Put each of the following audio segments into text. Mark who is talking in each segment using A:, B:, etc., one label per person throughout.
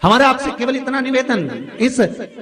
A: हमारा आपसे केवल इतना निवेदन, इस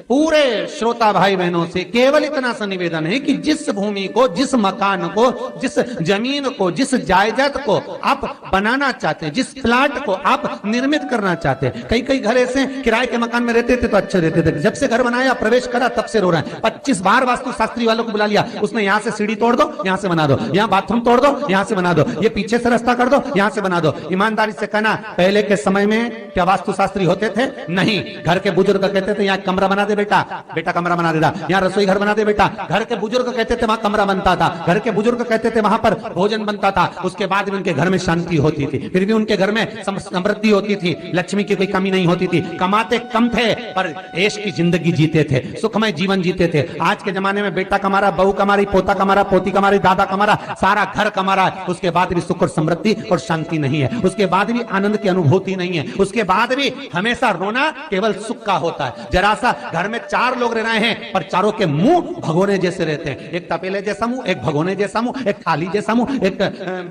A: पूरे श्रोता भाई बहनों से केवल इतना सा निवेदन है कि जिस भूमि को, जिस मकान को, जिस जमीन को, जिस जायदाद को आप बनाना चाहते हैं, जिस प्लाट को आप निर्मित करना चाहते हैं, कई कई घर ऐसे किराए के मकान में रहते थे तो अच्छे रहते थे, जब से घर बनाया प्रवेश करा तब से रो रहे हैं। 25 बार वास्तु शास्त्री वालों को बुला लिया, उसने यहाँ से सीढ़ी तोड़ दो, यहाँ से बना दो, यहाँ बाथरूम तोड़ दो, यहाँ से बना दो, ये पीछे से रास्ता कर दो, यहाँ से बना दो। ईमानदारी से कहना, पहले के समय में क्या वास्तु शास्त्री होते थे? नहीं। घर के बुजुर्ग कहते थे यहाँ कमरा बना दे बेटा, बेटा कमरा बना देता, यहाँ रसोई घर बना दे बेटा। घर के बुजुर्ग कहते थे वहां कमरा बनता था, घर के बुजुर्ग कहते थे वहां पर भोजन बनता था, उसके बाद भी उनके घर में शांति होती थी, फिर भी उनके घर में समृद्धि होती थी, लक्ष्मी की कोई कमी नहीं होती थी, कमाते कम थे पर ऐश की जिंदगी जीते थे, सुखमय जीवन जीते थे। आज के जमाने में बेटा कमा रहा, बहू कमा रही, पोता कमा रहा, पोती कमा रही, दादा कमा रहा, सारा घर कमा रहा है, उसके बाद भी सुख और समृद्धि और शांति नहीं है, उसके बाद भी आनंद की अनुभूति नहीं है, उसके बाद भी हमेशा रोना केवल सुख का होता है। जरा सा घर में 4 लोग रह रहे हैं पर चारों के मुंह भगोने जैसे रहते हैं, एक तपेले जैसा मुंह, एक भगोने जैसा मुंह, एक थाली जैसा मुंह, एक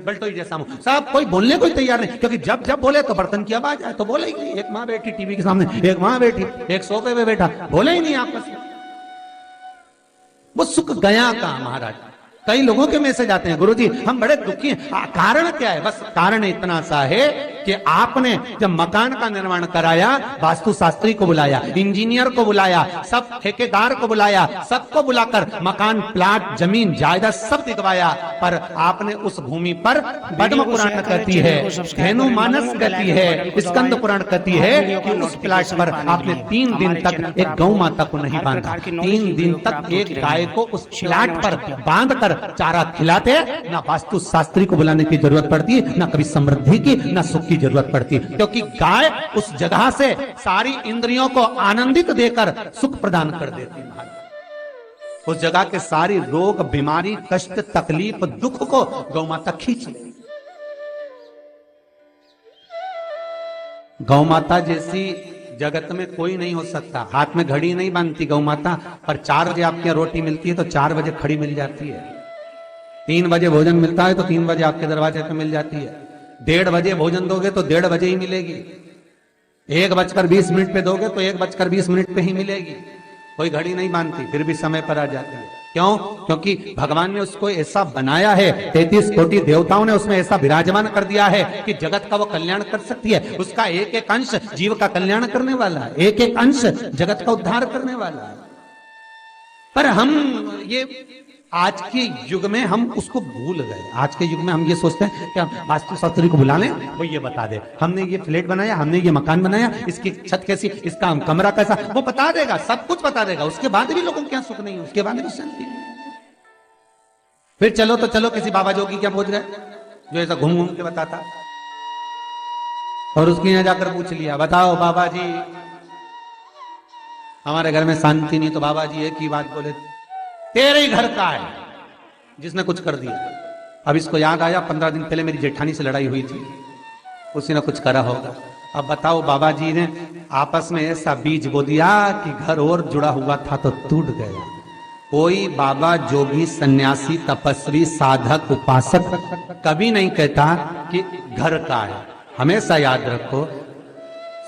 A: बल्टोई जैसा मुंह, सब कोई बोलने को तैयार नहीं, क्योंकि जब जब बोले तो बर्तन की आवाज आए तो बोले ही नहीं। एक माँ बैठी टीवी के सामने, एक माँ बैठी, एक सोफे पे बैठा, बोले ही नहीं आपस में। वो सुख गया का महाराज। कई लोगों के मैसेज आते हैं, गुरुजी हम बड़े दुखी हैं, कारण क्या है? बस कारण इतना सा है कि आपने जब मकान का निर्माण कराया, वास्तु शास्त्री को बुलाया, इंजीनियर को बुलाया, सब ठेकेदार को बुलाया, सबको बुलाकर मकान, प्लाट, जमीन, जायदाद सब दिखवाया, पर आपने उस भूमि पर पद्म पुराण कहती है, धेनु मानस कहती है, स्कंद पुराण कहती है कि उस प्लाट पर आपने 3 दिन तक एक गौ माता को नहीं बांधा, 3 दिन तक एक गाय को उस प्लाट पर बांधकर चारा खिलाते, ना वास्तु शास्त्री को बुलाने की जरूरत पड़ती, ना कभी समृद्धि की, ना सुख की जरूरत पड़ती, क्योंकि गाय उस जगह से सारी इंद्रियों को आनंदित देकर सुख प्रदान कर देती है। उस जगह के सारी रोग, बीमारी, कष्ट, तकलीफ, दुख को गौ माता खींच लेती। गौ माता जैसी जगत में कोई नहीं हो सकता। हाथ में घड़ी नहीं बांधती गौ माता, पर 4 बजे आपके रोटी मिलती है तो 4 बजे खड़ी मिल जाती है। 3 बजे भोजन मिलता है तो 3 बजे आपके दरवाजे पे मिल जाती है। 1:30 बजे भोजन दोगे तो 1:30 बजे ही मिलेगी। 1:20 पे दोगे तो 1:20 पे ही मिलेगी। कोई घड़ी नहीं बांधती, फिर भी समय पर आ जाती है। क्यों? क्योंकि भगवान ने उसको ऐसा बनाया है, 33 कोटि देवताओं ने उसमें ऐसा विराजमान कर दिया है कि जगत का वो कल्याण कर सकती है। उसका एक एक अंश जीव का कल्याण करने वाला है, एक एक अंश जगत का उद्धार करने वाला है। पर हम ये आज के युग में हम उसको भूल गए। आज के युग में हम ये सोचते हैं कि हम वास्तु शास्त्री को बुला लें, वो ये बता दे, हमने ये फ्लैट बनाया, हमने ये मकान बनाया, इसकी छत कैसी, इसका कमरा कैसा, वो बता देगा, सब कुछ बता देगा। उसके बाद भी लोगों को क्या सुख नहीं, उसके बाद भी शांति नहीं। फिर चलो तो चलो किसी बाबा जोगी क्या पहुंच गए जो ऐसा घूम घूम के बताता, और उसके यहाँ जाकर पूछ लिया, बताओ बाबा जी हमारे घर में शांति नहीं, तो बाबा जी एक ही बात बोले, तेरे ही घर का है जिसने कुछ कर दिया। अब इसको याद आया 15 दिन पहले मेरी जेठानी से लड़ाई हुई थी, उसी ने कुछ करा होगा। अब बताओ बाबा जी ने आपस में ऐसा बीज बो दिया कि घर और जुड़ा हुआ था तो टूट गया। कोई बाबा, जोगी, सन्यासी, तपस्वी, साधक, उपासक कभी नहीं कहता कि घर का है। हमेशा याद रखो,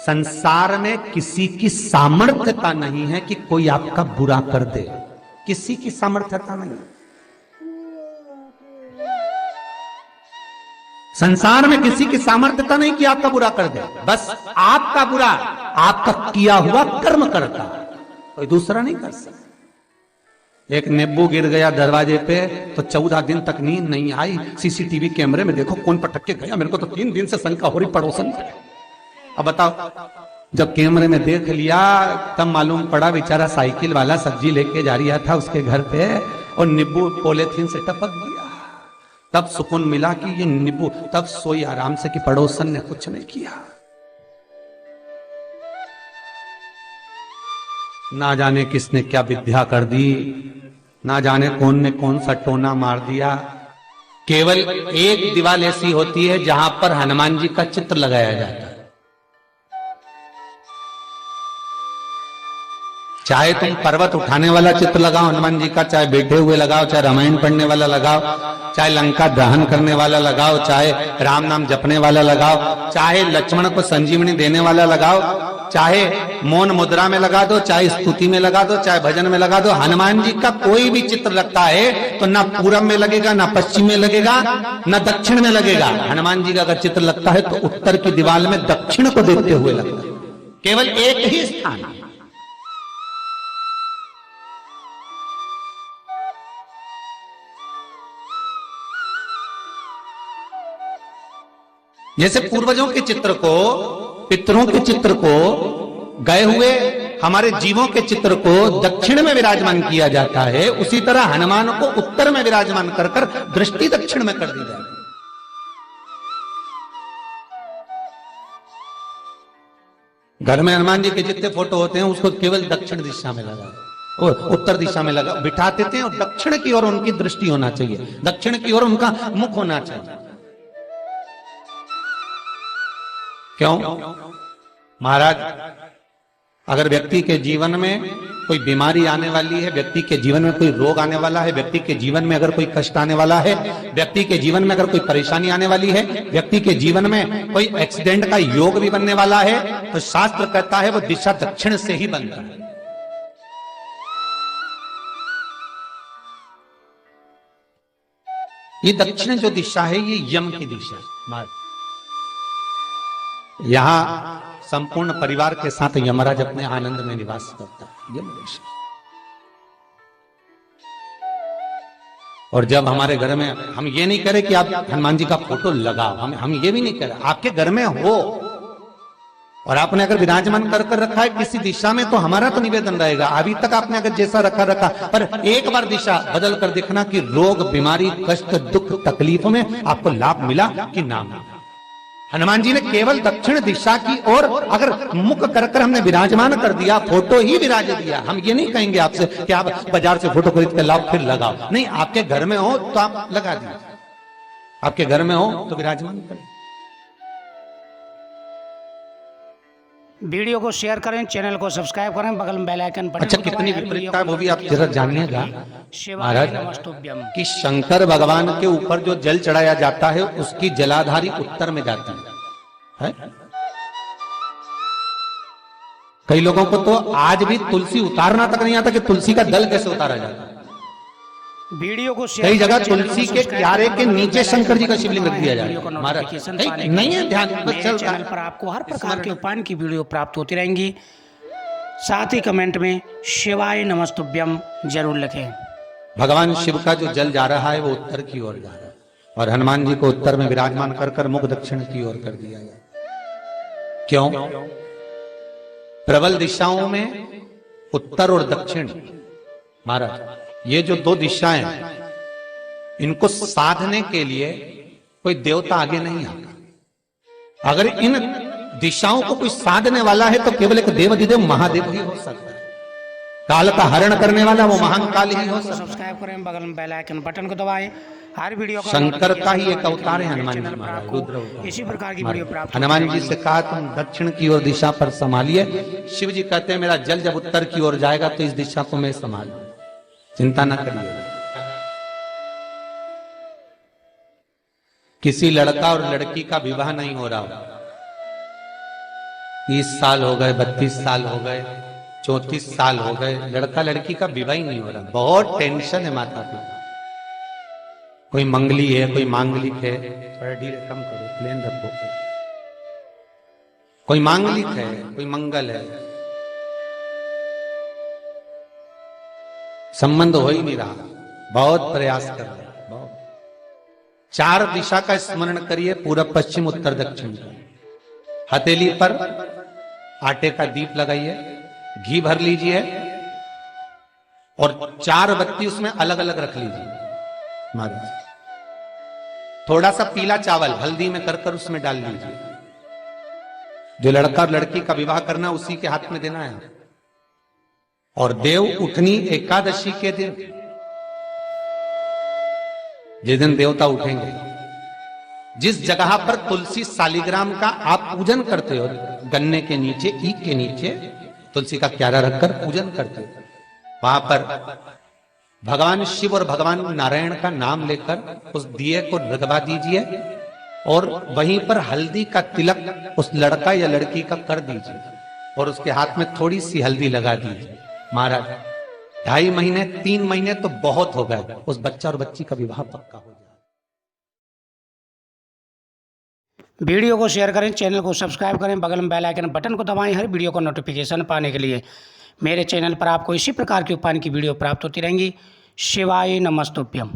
A: संसार में किसी की सामर्थ्यता नहीं है कि कोई आपका बुरा कर दे, किसी की सामर्थ्यता नहीं। संसार में किसी की सामर्थ्यता नहीं कि आपका बुरा कर दे, बस आपका बुरा आपका किया हुआ कर्म करता, कोई दूसरा नहीं कर सकता। एक नींबू गिर गया दरवाजे पे तो 14 दिन तक नींद नहीं आई। सीसीटीवी कैमरे में देखो कौन पटक के गया, मेरे को तो 3 दिन से शंका हो रही पड़ोसन। अब बताओ, जब कैमरे में देख लिया तब मालूम पड़ा बेचारा साइकिल वाला सब्जी लेके जा रहा था उसके घर पे और नींबू पॉलीथीन से टपक गया। तब सुकून मिला कि ये नींबू, तब सोई आराम से कि पड़ोसन ने कुछ नहीं किया। ना जाने किसने क्या विद्या कर दी, ना जाने कौन ने कौन सा टोना मार दिया। केवल एक दीवार ऐसी होती है जहां पर हनुमान जी का चित्र लगाया जाता है। चाहे तुम पर्वत उठाने वाला चित्र लगाओ हनुमान जी का, चाहे बैठे हुए लगाओ, चाहे रामायण पढ़ने वाला लगाओ, चाहे लंका दहन करने वाला लगाओ, चाहे राम नाम जपने वाला लगाओ, चाहे लक्ष्मण को संजीवनी देने वाला लगाओ, चाहे मौन मुद्रा में लगा दो, चाहे स्तुति में लगा दो, चाहे भजन में लगा दो, हनुमान जी का कोई भी चित्र लगता है तो ना पूरब में लगेगा, ना पश्चिम में लगेगा, ना दक्षिण में लगेगा। हनुमान जी का अगर चित्र लगता है तो उत्तर की दीवार में दक्षिण को देखते हुए लगता है, केवल एक ही स्थान। जैसे पूर्वजों के चित्र को, पितरों के चित्र को, गए हुए हमारे जीवों के चित्र को दक्षिण में विराजमान किया जाता है, उसी तरह हनुमान को उत्तर में विराजमान कर कर दृष्टि दक्षिण में कर दी जाती है। घर में हनुमान जी के जितने फोटो होते हैं उसको केवल दक्षिण दिशा में लगा और उत्तर दिशा में लगा बिठा देते हैं, और दक्षिण की ओर उनकी दृष्टि होना चाहिए, दक्षिण की ओर उनका मुख होना चाहिए। क्यों? महाराज, अगर व्यक्ति के जीवन में कोई बीमारी आने वाली है, व्यक्ति के जीवन में कोई रोग आने वाला है, व्यक्ति के जीवन में अगर कोई कष्ट आने वाला है, व्यक्ति के जीवन में अगर कोई परेशानी आने वाली है, व्यक्ति के जीवन में कोई एक्सीडेंट का योग भी बनने वाला है, तो शास्त्र कहता है वो दिशा दक्षिण से ही बनता है। ये दक्षिण जो दिशा है ये यम की दिशा है। यहां संपूर्ण परिवार के साथ यमराज अपने आनंद में निवास करता है, यम दिशा। और जब हमारे घर में, हम ये नहीं कह रहे कि आप हनुमान जी का फोटो लगाओ, हम ये भी नहीं कह रहे, आपके घर में हो और आपने अगर विराजमान कर रखा है किसी दिशा में, तो हमारा तो निवेदन रहेगा, अभी तक आपने अगर जैसा रखा पर एक बार दिशा बदल कर देखना कि रोग, बीमारी, कष्ट, दुख, तकलीफ में आपको लाभ मिला कि ना मिला। हनुमान जी ने केवल दक्षिण दिशा की ओर अगर मुख कर हमने विराजमान कर दिया, फोटो ही विराज दिया। हम ये नहीं कहेंगे आपसे कि आप बाजार से फोटो खरीद कर लाओ फिर लगाओ, नहीं, आपके घर में हो तो आप लगा दीजिए, आपके घर में हो तो विराजमान करें।
B: वीडियो को शेयर करें, चैनल को सब्सक्राइब करें, बगल में बेल आइकन बटन।
A: अच्छा, कितनी विपरीतता है वो भी आप जरा जानिएगा महाराज,
B: नमस्तुभ्यम
A: कि शंकर भगवान के ऊपर जो जल चढ़ाया जाता है उसकी जलाधारी उत्तर में जाती है। कई लोगों को तो आज भी तुलसी उतारना तक नहीं आता कि तुलसी का दल कैसे उतारा जाता है।
B: वीडियो को शेयर,
A: कई जगह तुलसी के क्यारे के नीचे शंकर जी का शिवलिंग रख दिया जाए। नहीं है ध्यान,
B: चैनल पर आपको हर प्रकार के उपाय की वीडियो प्राप्त होती रहेंगी। साथ ही कमेंट में शिवाय नमस्तुभ्यम जरूर लिखें।
A: भगवान शिव का जो जल जा रहा है वो उत्तर की ओर जा रहा है, और हनुमान जी को उत्तर में विराजमान कर मुख दक्षिण की ओर कर दिया गया। क्यों? प्रबल दिशाओं में उत्तर और दक्षिण, महाराज ये जो दो दिशाएं, इनको साधने के लिए कोई देवता आगे नहीं आता। अगर इन दिशाओं को कोई साधने वाला है तो केवल एक देवाधिदेव महादेव ही हो सकता है। काल का हरण करने वाला वो महान काल ही हो सकता है।
B: सब्सक्राइब करें, बगल में बेल आइकन बटन को दबाएं। हर वीडियो का
A: शंकर का ही एक अवतार है हनुमान जी महाराज, रुद्र
B: इसी प्रकार की वीडियो प्राप्त।
A: हनुमान जी से कहा तुम दक्षिण की ओर दिशा पर संभालिए। शिव जी कहते हैं मेरा जल जब उत्तर की ओर जाएगा तो इस दिशा को मैं संभालूं, चिंता ना करिए। किसी लड़का और लड़की का विवाह नहीं हो रहा, 30 साल हो गए, 32 साल हो गए, 34 साल हो गए, लड़का लड़की का विवाह ही नहीं हो रहा। बहुत टेंशन है माता पिता। कोई मंगली है, कोई मांगलिक है, थोड़ा ढीले कम करो, प्लेन रखो। कोई मांगलिक है, कोई मंगल है, संबंध हो ही नहीं रहा, बहुत प्रयास कर रहे हैं, बहुत। 4 दिशा का स्मरण करिए, पूरब, पश्चिम, उत्तर, दक्षिण। हथेली पर आटे का दीप लगाइए, घी भर लीजिए और 4 बत्ती उसमें अलग अलग रख लीजिए महाराज। थोड़ा सा पीला चावल हल्दी में कर उसमें डाल लीजिए। जो लड़का और लड़की का विवाह करना उसी के हाथ में देना है। और देव उठनी एकादशी के दिन, जिस दिन देवता उठेंगे, जिस जगह पर तुलसी शालिग्राम का आप पूजन करते हो, गन्ने के नीचे, ईख के नीचे तुलसी का क्यारा रखकर पूजन करते हो, वहां पर भगवान शिव और भगवान नारायण का नाम लेकर उस दिए को रगवा दीजिए और वहीं पर हल्दी का तिलक उस लड़का या लड़की का कर दीजिए और उसके हाथ में थोड़ी सी हल्दी लगा दीजिए। महाराज 2.5 महीने 3 महीने तो बहुत हो गए, उस बच्चा और बच्ची का विवाह पक्का हो जाए।
B: वीडियो को शेयर करें, चैनल को सब्सक्राइब करें, बगल में बेल आइकन बटन को दबाएं हर वीडियो का नोटिफिकेशन पाने के लिए। मेरे चैनल पर आपको इसी प्रकार की उपाय की वीडियो प्राप्त होती रहेंगी। शिवाय नमस्तुभ्यम।